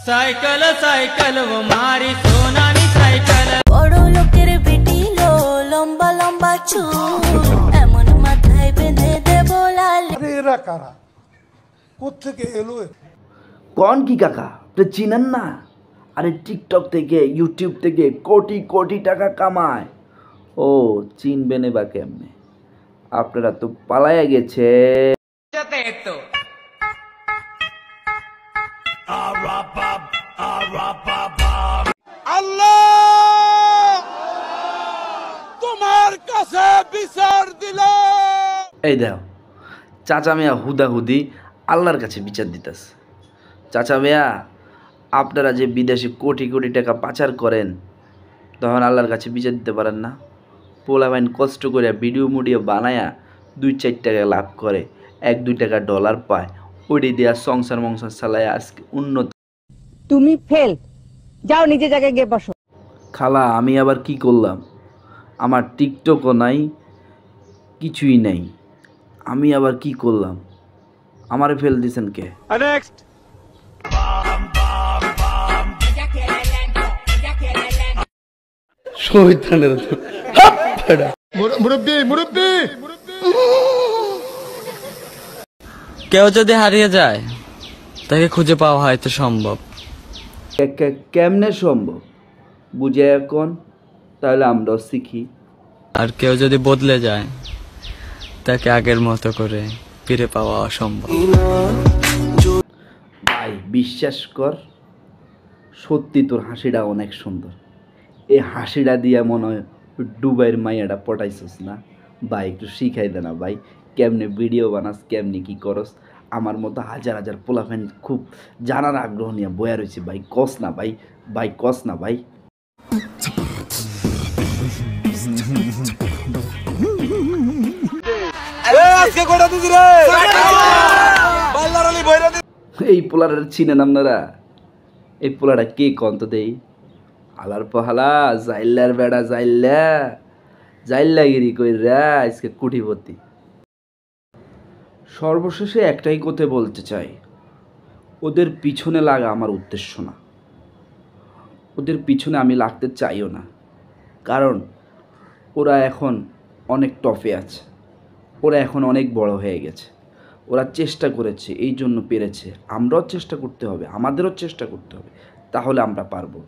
Cycle cycle वो मारी सोनानी cycle বড় লোকের বেটি লো লম্বা লম্বা চুল এমন মাথায় বেঁধে দেব লাল। আরে এরা কারা, কোত্থেকে এলো? कौन की काका तो चिनन ना? अरे टिकटक থেকে ইউটিউব থেকে কোটি কোটি টাকা কামায়। ও চিনবে না বা কেমনে? আপনারা তো পালায়া গেছে। আল্লাহ তোমার কাছে বিচার দিলাম। এই দাও চাচা মিয়া হুদাহুদি আল্লাহর কাছে বিচার দিতেছে। চাচা মিয়া আপনারা যে বিদেশে কোটি কোটি টাকা পাচার করেন তখন আল্লাহর কাছে বিচার দিতে পারেন না? পোলাবাইন কষ্ট করে ভিডিও মুডিও বানায়া 2-4 টাকা লাভ করে, 1-2 টাকা ডলার পায়, ওইটি দেওয়া সংসার মংসার চালায় আজকে উন্নত। তুমি ফেল, যাও নিজে জায়গায় গিয়ে বসো। খালা আমি আবার কি করলাম? আমার টিকটকও নাই, কিছুই নাই, আমি আবার কি করলাম? আমারে ফেল দিছেন কে? নেক্সট শয়তানের মুরব্বি মুরব্বি কেউ যদি হারিয়ে যায় তাকে খুঁজে পাওয়া হয়তো সম্ভব। কেমনে সম্ভব বুঝে এখন? তাহলে আমরাও শিখি। আর কেউ যদি বদলে যায় তাকে আগের মতো করে ফিরে পাওয়া অসম্ভব। ভাই বিশ্বাস কর, সত্যি তোর হাসিটা অনেক সুন্দর। এই হাসিটা দিয়ে মনে হয় দুবাইয়ের মাইয়াটা পটাইছস না? ভাই একটু শিখাই দে না ভাই, কেমনে ভিডিও বানাস, কেমনে কি করস? আমার মতো হাজার হাজার পোলাফ্যান খুব জানার আগ্রহ নিয়ে বয়া রয়েছে ভাই, কস না ভাই, ভাই কস না ভাই। এই পোলার চিনেন আপনারা? এই পোলাটা কে কন্ত দেই? আলার পহালা জাইল্লার বেড়া জাইল্লাগিরি কইরা আজকে কুটিপতি। সর্বশেষে একটাই কথা বলতে চাই, ওদের পিছনে লাগা আমার উদ্দেশ্য না, ওদের পিছনে আমি লাগতে চাইও না। কারণ ওরা এখন অনেক টপে আছে, ওরা এখন অনেক বড় হয়ে গেছে, ওরা চেষ্টা করেছে এই জন্য পেরেছে। আমরাও চেষ্টা করতে হবে, আমাদেরও চেষ্টা করতে হবে, তাহলে আমরা পারবো।